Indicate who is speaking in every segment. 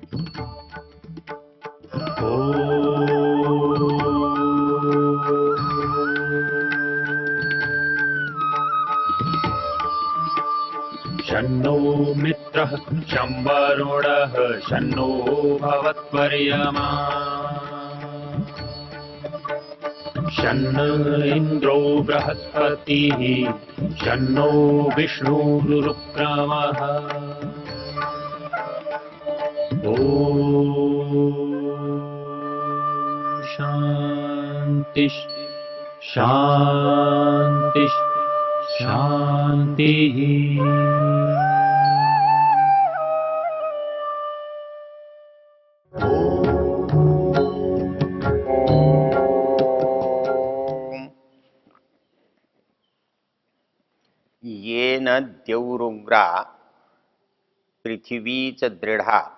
Speaker 1: शन्नो मित्रः शं वरुणः शन्नो भवत्वर्यमा शन्न इन्द्रो बृहस्पतिः शन्नो विष्णुरुक्रमः ॐ शान्ति शान्ति शान्तिः।
Speaker 2: येन द्यौरुग्रा पृथिवी च दृढ़ा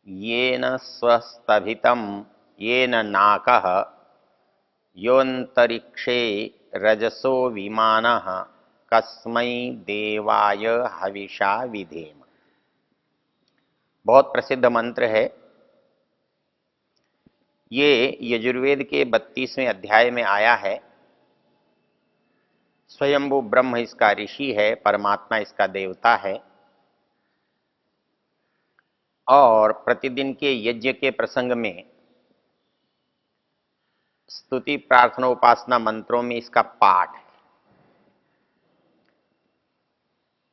Speaker 2: येन स्वस्तभितं येन नाकः योऽन्तरिक्षे रजसो विमानः कस्मै देवाय हविषा विधेम। बहुत प्रसिद्ध मंत्र है। ये यजुर्वेद के 32वें अध्याय में आया है। स्वयंभू ब्रह्म इसका ऋषि है, परमात्मा इसका देवता है और प्रतिदिन के यज्ञ के प्रसंग में स्तुति प्रार्थना उपासना मंत्रों में इसका पाठ है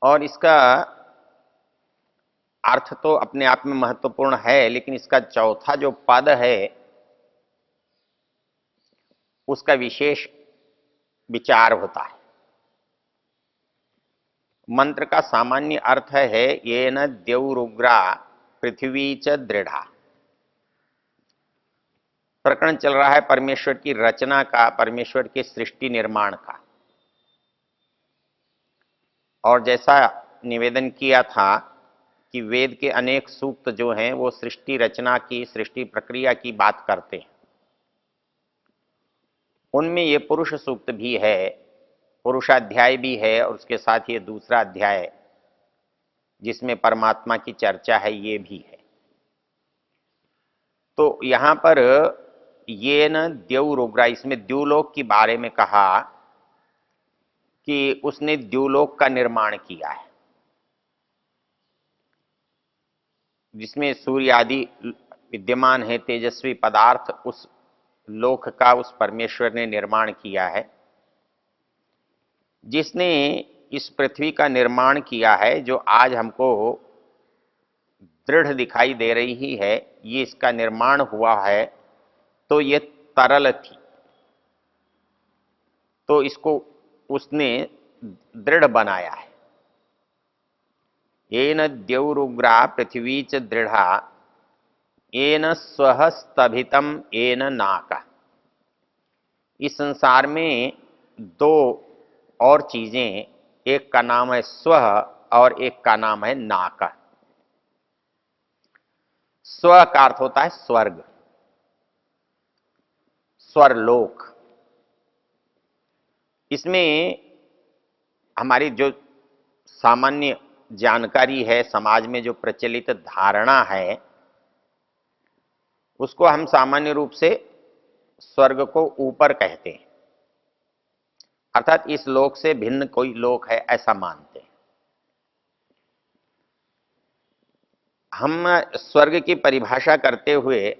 Speaker 2: और इसका अर्थ तो अपने आप में महत्वपूर्ण है, लेकिन इसका चौथा जो पद है उसका विशेष विचार होता है। मंत्र का सामान्य अर्थ है येन द्यौरुग्रा पृथ्वी च दृढ़ा। प्रकरण चल रहा है परमेश्वर की रचना का, परमेश्वर के सृष्टि निर्माण का। और जैसा निवेदन किया था कि वेद के अनेक सूक्त जो हैं वो सृष्टि रचना की, सृष्टि प्रक्रिया की बात करते हैं। उनमें ये पुरुष सूक्त भी है, पुरुषाध्याय भी है और उसके साथ ये दूसरा अध्याय जिसमें परमात्मा की चर्चा है ये भी है। तो यहाँ पर ये न द्यौरुग्रा, इसमें द्युलोक के बारे में कहा कि उसने द्युलोक का निर्माण किया है जिसमें सूर्य आदि विद्यमान है, तेजस्वी पदार्थ। उस लोक का उस परमेश्वर ने निर्माण किया है, जिसने इस पृथ्वी का निर्माण किया है जो आज हमको दृढ़ दिखाई दे रही है। ये इसका निर्माण हुआ है तो ये तरल थी, तो इसको उसने दृढ़ बनाया है। येन द्यौरुग्रा पृथ्वी च दृढ़ा येन स्वः स्तभितं येन नाका। इस संसार में दो और चीजें, एक का नाम है स्वः और एक का नाम है नाका। स्व का अर्थ होता है स्वर्ग, स्वर्लोक। इसमें हमारी जो सामान्य जानकारी है, समाज में जो प्रचलित धारणा है, उसको हम सामान्य रूप से स्वर्ग को ऊपर कहते हैं, अर्थात इस लोक से भिन्न कोई लोक है ऐसा मानते हैं। हम स्वर्ग की परिभाषा करते हुए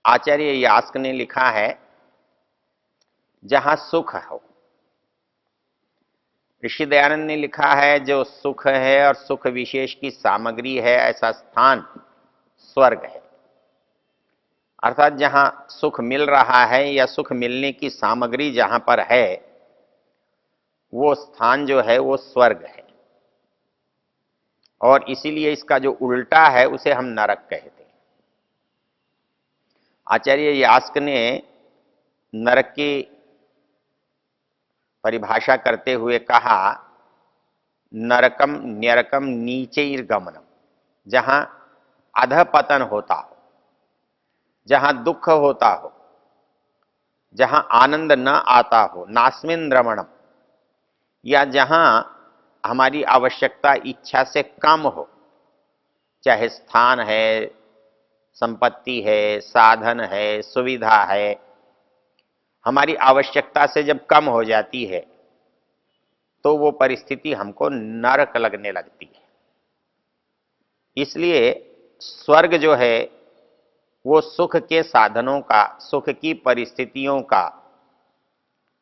Speaker 2: आचार्य यास्क ने लिखा है जहां सुख हो। ऋषि दयानंद ने लिखा है जो सुख है और सुख विशेष की सामग्री है ऐसा स्थान स्वर्ग है। अर्थात जहां सुख मिल रहा है या सुख मिलने की सामग्री जहां पर है वो स्थान जो है वो स्वर्ग है। और इसीलिए इसका जो उल्टा है उसे हम नरक कहते हैं। आचार्य यास्क ने नरक की परिभाषा करते हुए कहा नरकम न्यरकम नीचैर्गमनम, जहां अधपतन होता हो, जहां दुख होता हो, जहां आनंद न आता हो, नास्मिन् रमणम, या जहां हमारी आवश्यकता इच्छा से कम हो, चाहे स्थान है, संपत्ति है, साधन है, सुविधा है, हमारी आवश्यकता से जब कम हो जाती है तो वो परिस्थिति हमको नरक लगने लगती है। इसलिए स्वर्ग जो है वो सुख के साधनों का, सुख की परिस्थितियों का,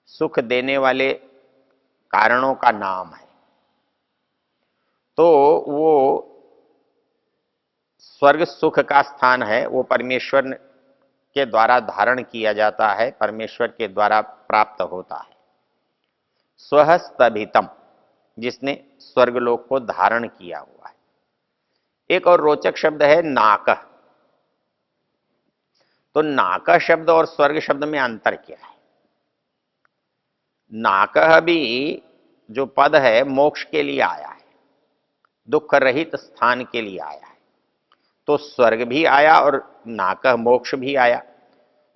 Speaker 2: सुख देने वाले कारणों का नाम है। तो वो स्वर्ग सुख का स्थान है, वो परमेश्वर के द्वारा धारण किया जाता है, परमेश्वर के द्वारा प्राप्त होता है। स्वहस्तभितम, जिसने स्वर्गलोक को धारण किया हुआ है। एक और रोचक शब्द है नाक। तो नाक शब्द और स्वर्ग शब्द में अंतर क्या है? नाक भी जो पद है मोक्ष के लिए आया है, दुख रहित स्थान के लिए आया है। तो स्वर्ग भी आया और नाक मोक्ष भी आया।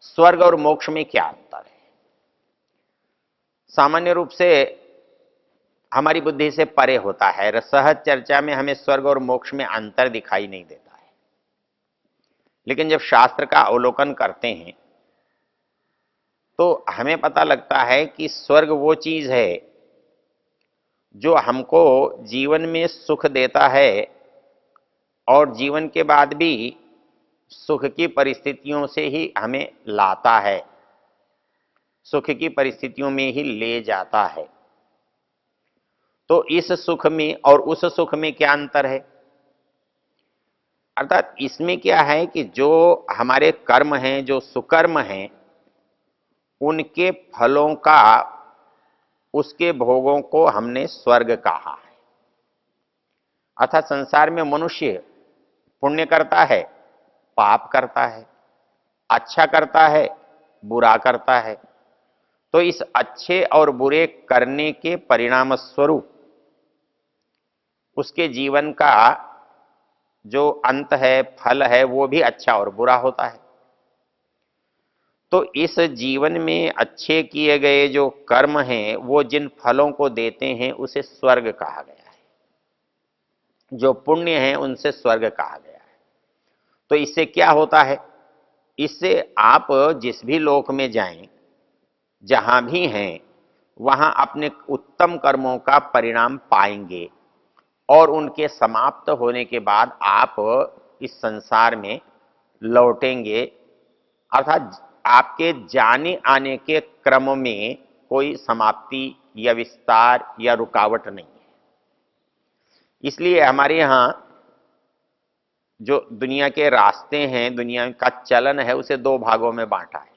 Speaker 2: स्वर्ग और मोक्ष में क्या अंतर है? सामान्य रूप से हमारी बुद्धि से परे होता है। सहज चर्चा में हमें स्वर्ग और मोक्ष में अंतर दिखाई नहीं देता है, लेकिन जब शास्त्र का अवलोकन करते हैं तो हमें पता लगता है कि स्वर्ग वो चीज है जो हमको जीवन में सुख देता है और जीवन के बाद भी सुख की परिस्थितियों से ही हमें लाता है, सुख की परिस्थितियों में ही ले जाता है। तो इस सुख में और उस सुख में क्या अंतर है? अर्थात इसमें क्या है कि जो हमारे कर्म हैं, जो सुकर्म हैं, उनके फलों का, उसके भोगों को हमने स्वर्ग कहा है। अर्थात संसार में मनुष्य पुण्य करता है, पाप करता है, अच्छा करता है, बुरा करता है। तो इस अच्छे और बुरे करने के परिणाम स्वरूप उसके जीवन का जो अंत है, फल है, वो भी अच्छा और बुरा होता है। तो इस जीवन में अच्छे किए गए जो कर्म हैं वो जिन फलों को देते हैं उसे स्वर्ग कहा गया है। जो पुण्य है उनसे स्वर्ग कहा गया है। तो इससे क्या होता है? इससे आप जिस भी लोक में जाएं, जहां भी हैं, वहां अपने उत्तम कर्मों का परिणाम पाएंगे और उनके समाप्त होने के बाद आप इस संसार में लौटेंगे। अर्थात आपके जाने आने के क्रम में कोई समाप्ति या विस्तार या रुकावट नहीं है। इसलिए हमारे यहाँ जो दुनिया के रास्ते हैं, दुनिया का चलन है, उसे दो भागों में बांटा है।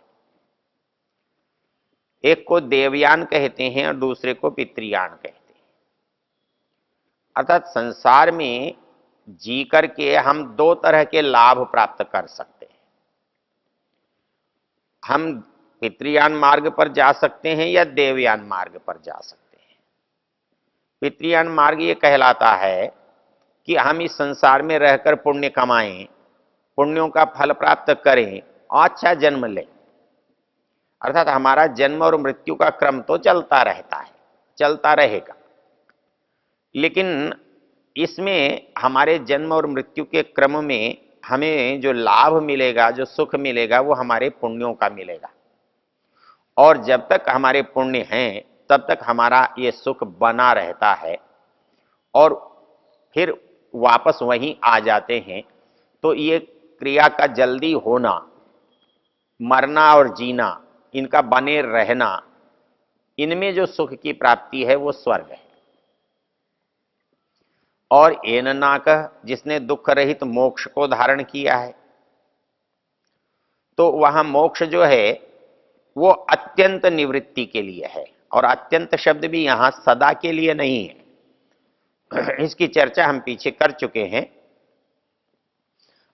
Speaker 2: एक को देवयान कहते हैं और दूसरे को पितृयान कहते हैं। अर्थात संसार में जी करके हम दो तरह के लाभ प्राप्त कर सकते हैं। हम पितृयान मार्ग पर जा सकते हैं या देवयान मार्ग पर जा सकते हैं। पितृयान मार्ग ये कहलाता है कि हम इस संसार में रहकर पुण्य कमाएं, पुण्यों का फल प्राप्त करें और अच्छा जन्म लें। अर्थात हमारा जन्म और मृत्यु का क्रम तो चलता रहता है, चलता रहेगा, लेकिन इसमें हमारे जन्म और मृत्यु के क्रम में हमें जो लाभ मिलेगा, जो सुख मिलेगा, वो हमारे पुण्यों का मिलेगा। और जब तक हमारे पुण्य हैं तब तक हमारा ये सुख बना रहता है और फिर वापस वहीं आ जाते हैं। तो ये क्रिया का जल्दी होना, मरना और जीना, इनका बने रहना, इनमें जो सुख की प्राप्ति है वो स्वर्ग है। और एननाक, जिसने दुख रहित मोक्ष को धारण किया है, तो वहां मोक्ष जो है वो अत्यंत निवृत्ति के लिए है। और अत्यंत शब्द भी यहां सदा के लिए नहीं है, इसकी चर्चा हम पीछे कर चुके हैं।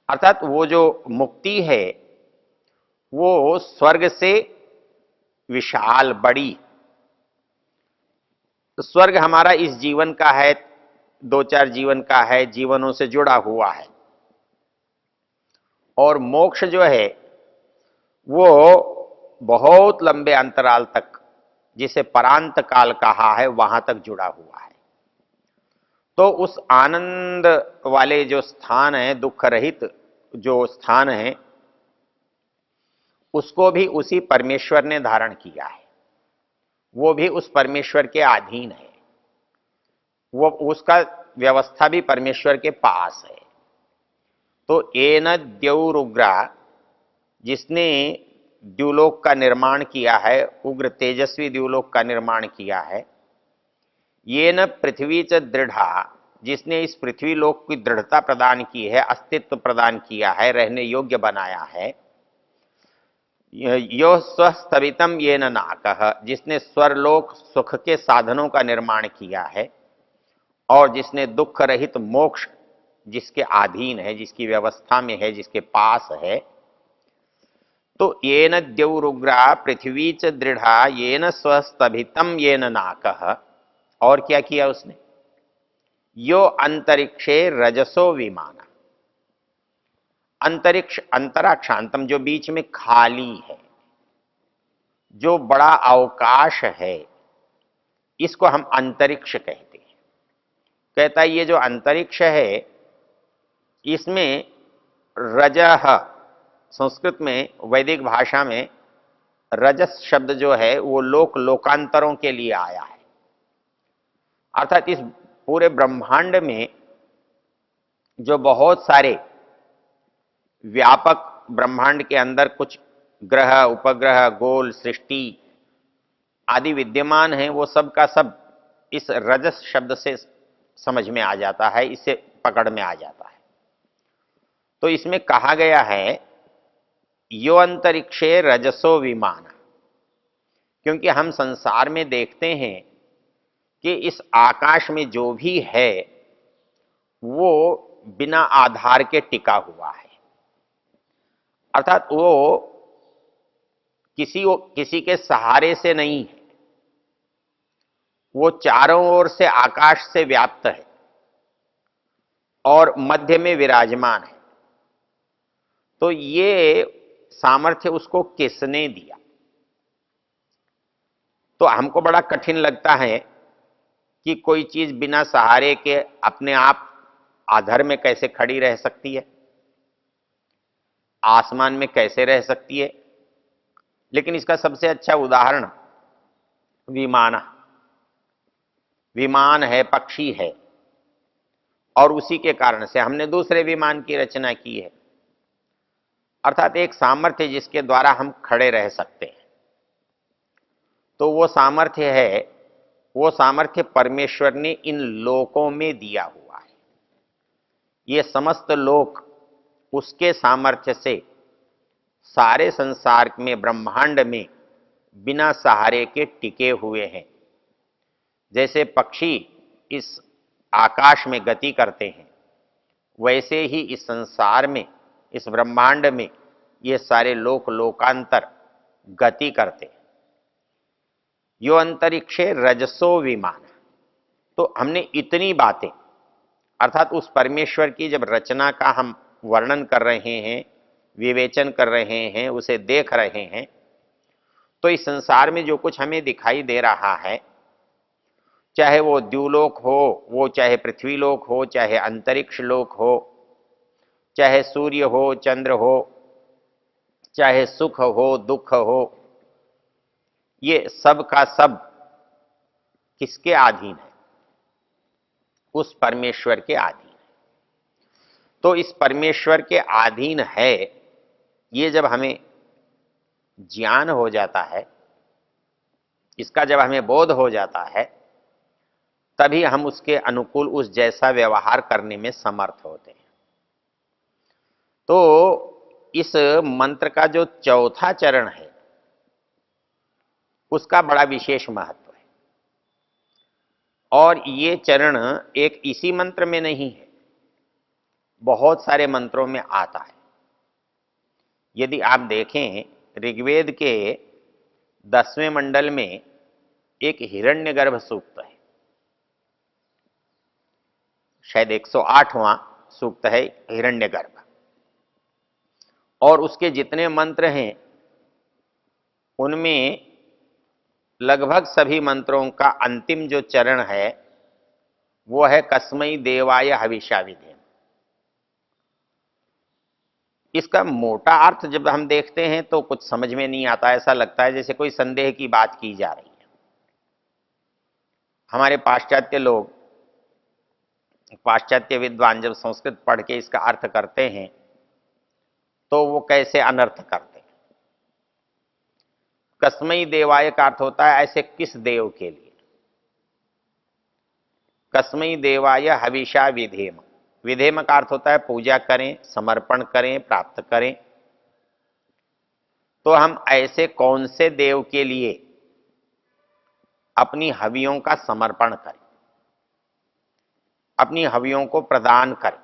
Speaker 2: अर्थात वो जो मुक्ति है वो स्वर्ग से विशाल, बड़ी। स्वर्ग हमारा इस जीवन का है, दो चार जीवन का है, जीवनों से जुड़ा हुआ है। और मोक्ष जो है वो बहुत लंबे अंतराल तक, जिसे परांत काल कहा है, वहां तक जुड़ा हुआ है। तो उस आनंद वाले जो स्थान है, दुख रहित जो स्थान है, उसको भी उसी परमेश्वर ने धारण किया है। वो भी उस परमेश्वर के अधीन है, वो उसका व्यवस्था भी परमेश्वर के पास है। तो येन द्यौरुग्रा, जिसने द्युलोक का निर्माण किया है, उग्र तेजस्वी द्युलोक का निर्माण किया है। येन पृथ्वी च दृढ़ा, जिसने इस पृथ्वी लोक की दृढ़ता प्रदान की है, अस्तित्व प्रदान किया है, रहने योग्य बनाया है। यो स्वस्थवितम येन नाकः, जिसने स्वरलोक सुख के साधनों का निर्माण किया है, और जिसने दुख रहित मोक्ष जिसके अधीन है, जिसकी व्यवस्था में है, जिसके पास है। तो येन द्यौरुग्रा पृथ्वी च दृढ़ा येन स्वस्थभितम येन नाकः, और क्या किया उसने? यो अंतरिक्षे रजसो विमाना, अंतरिक्ष, अंतराक्षांतम, जो बीच में खाली है, जो बड़ा अवकाश है, इसको हम अंतरिक्ष कहते हैं। कहता है ये जो अंतरिक्ष है, इसमें रजह, संस्कृत में वैदिक भाषा में रजस शब्द जो है वो लोक लोकांतरों के लिए आया है। अर्थात इस पूरे ब्रह्मांड में जो बहुत सारे व्यापक ब्रह्मांड के अंदर कुछ ग्रह, उपग्रह, गोल, सृष्टि आदि विद्यमान हैं, वो सब का सब इस रजस शब्द से समझ में आ जाता है, इससे पकड़ में आ जाता है। तो इसमें कहा गया है यो अंतरिक्षे रजसो विमान, क्योंकि हम संसार में देखते हैं कि इस आकाश में जो भी है वो बिना आधार के टिका हुआ है। अर्थात वो किसी के सहारे से नहीं है, वो चारों ओर से आकाश से व्याप्त है और मध्य में विराजमान है। तो ये सामर्थ्य उसको किसने दिया? तो हमको बड़ा कठिन लगता है कि कोई चीज बिना सहारे के अपने आप आधार में कैसे खड़ी रह सकती है, आसमान में कैसे रह सकती है। लेकिन इसका सबसे अच्छा उदाहरण विमाना, विमान है, पक्षी है, और उसी के कारण से हमने दूसरे विमान की रचना की है। अर्थात एक सामर्थ्य जिसके द्वारा हम खड़े रह सकते हैं। तो वो सामर्थ्य है, वो सामर्थ्य परमेश्वर ने इन लोकों में दिया हुआ है। ये समस्त लोक उसके सामर्थ्य से सारे संसार में, ब्रह्मांड में बिना सहारे के टिके हुए हैं। जैसे पक्षी इस आकाश में गति करते हैं, वैसे ही इस संसार में, इस ब्रह्मांड में ये सारे लोक लोकांतर गति करते हैं। यो अंतरिक्षे रजसो विमान। तो हमने इतनी बातें, अर्थात उस परमेश्वर की जब रचना का हम वर्णन कर रहे हैं, विवेचन कर रहे हैं, उसे देख रहे हैं, तो इस संसार में जो कुछ हमें दिखाई दे रहा है, चाहे वो द्युलोक हो, वो चाहे पृथ्वी लोक हो, चाहे अंतरिक्ष लोक हो, चाहे सूर्य हो, चंद्र हो, चाहे सुख हो, दुख हो, ये सब का सब किसके अधीन है? उस परमेश्वर के अधीन है। तो इस परमेश्वर के अधीन है, ये जब हमें ज्ञान हो जाता है, इसका जब हमें बोध हो जाता है, तभी हम उसके अनुकूल उस जैसा व्यवहार करने में समर्थ होते हैं। तो इस मंत्र का जो चौथा चरण है उसका बड़ा विशेष महत्व है। और ये चरण एक इसी मंत्र में नहीं है, बहुत सारे मंत्रों में आता है। यदि आप देखें, ऋग्वेद के 10वें मंडल में एक हिरण्यगर्भ सूक्त है, शायद 108वां सूक्त है हिरण्यगर्भ, और उसके जितने मंत्र हैं उनमें लगभग सभी मंत्रों का अंतिम जो चरण है वो है कस्मै देवाय हविषा विधेम। इसका मोटा अर्थ जब हम देखते हैं तो कुछ समझ में नहीं आता, ऐसा लगता है जैसे कोई संदेह की बात की जा रही है। हमारे पाश्चात्य लोग, पाश्चात्य विद्वान जब संस्कृत पढ़ के इसका अर्थ करते हैं तो वो कैसे अनर्थ करते हैं। कस्मै देवाय का अर्थ होता है ऐसे किस देव के लिए। कस्मै देवाय हविषा विधेम, विधेम का अर्थ होता है पूजा करें, समर्पण करें, प्राप्त करें। तो हम ऐसे कौन से देव के लिए अपनी हवियों का समर्पण करें, अपनी हवियों को प्रदान करें।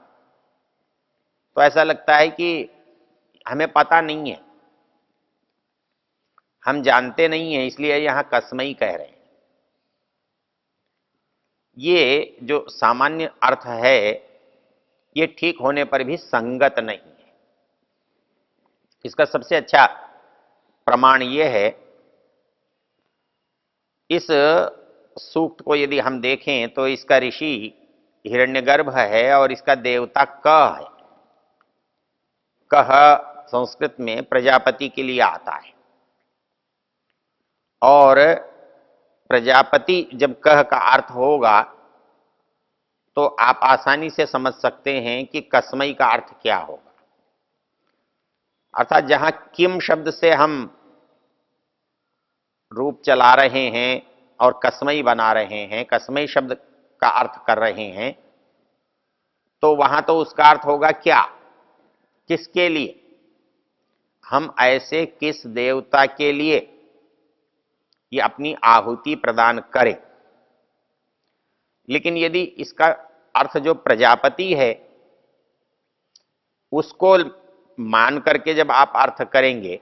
Speaker 2: तो ऐसा लगता है कि हमें पता नहीं है, हम जानते नहीं है, इसलिए यहां कस्मै कह रहे हैं। ये जो सामान्य अर्थ है ये ठीक होने पर भी संगत नहीं है। इसका सबसे अच्छा प्रमाण ये है, इस सूक्त को यदि हम देखें तो इसका ऋषि हिरण्यगर्भ है और इसका देवता कह है। कह संस्कृत में प्रजापति के लिए आता है, और प्रजापति जब कह का अर्थ होगा तो आप आसानी से समझ सकते हैं कि कस्मै का अर्थ क्या होगा। अर्थात जहां किम शब्द से हम रूप चला रहे हैं और कस्मै बना रहे हैं, कस्मै शब्द का अर्थ कर रहे हैं, तो वहां तो उसका अर्थ होगा क्या, किसके लिए, हम ऐसे किस देवता के लिए ये अपनी आहुति प्रदान करें। लेकिन यदि इसका अर्थ जो प्रजापति है उसको मान करके जब आप अर्थ करेंगे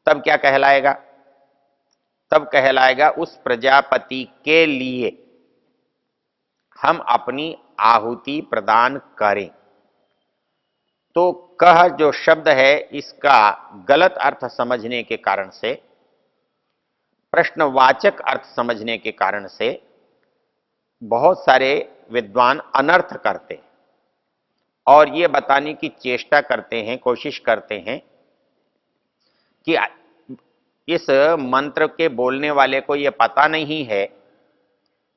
Speaker 2: तब क्या कहलाएगा, तब कहलाएगा उस प्रजापति के लिए हम अपनी आहुति प्रदान करें। तो कह जो शब्द है इसका गलत अर्थ समझने के कारण से, प्रश्नवाचक अर्थ समझने के कारण से बहुत सारे विद्वान अनर्थ करते हैं और ये बताने की चेष्टा करते हैं, कोशिश करते हैं कि इस मंत्र के बोलने वाले को यह पता नहीं है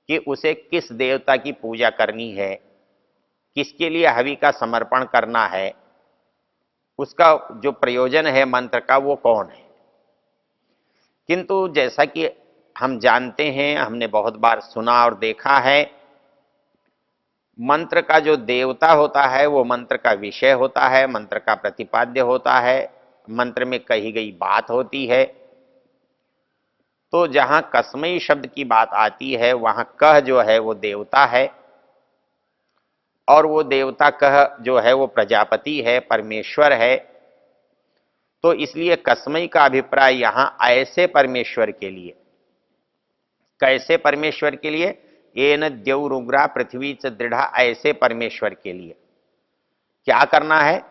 Speaker 2: कि उसे किस देवता की पूजा करनी है, किसके लिए हवि का समर्पण करना है, उसका जो प्रयोजन है मंत्र का वो कौन है। किंतु जैसा कि हम जानते हैं, हमने बहुत बार सुना और देखा है, मंत्र का जो देवता होता है वो मंत्र का विषय होता है, मंत्र का प्रतिपाद्य होता है, मंत्र में कही गई बात होती है। तो जहां कस्मै शब्द की बात आती है वहां कह जो है वो देवता है, और वो देवता कह जो है वो प्रजापति है, परमेश्वर है। तो इसलिए कस्मै का अभिप्राय यहां ऐसे परमेश्वर के लिए, कैसे परमेश्वर के लिए, येन द्यौरुग्रा पृथ्वी च दृढ़ा, ऐसे परमेश्वर के लिए क्या करना है,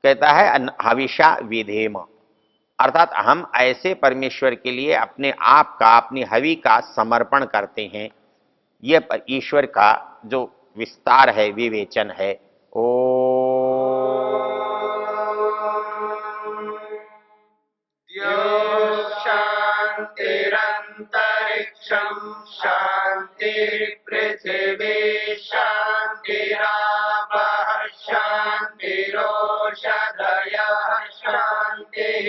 Speaker 2: कहता है हविषा विधेम, अर्थात हम ऐसे परमेश्वर के लिए अपने आप का, अपनी हवि का समर्पण करते हैं। यह ईश्वर का जो विस्तार है, विवेचन है। ओ
Speaker 3: शांतिरंतरिक्षं शांतिर्पृथिवी शांतिरापः शांतिरोषधयः शांतिः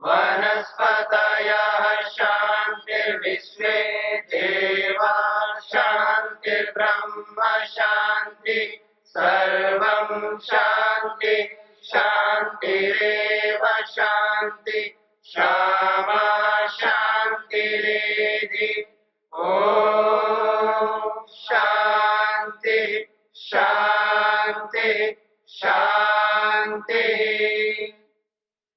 Speaker 3: वनस्पतयः शांतिर्विश्वे देवा शांतिर्ब्रह्म शांति सर्वं शांति शांतिरेव शांति क्षमा शांतिरेधि। ओम शांति शांति शांति।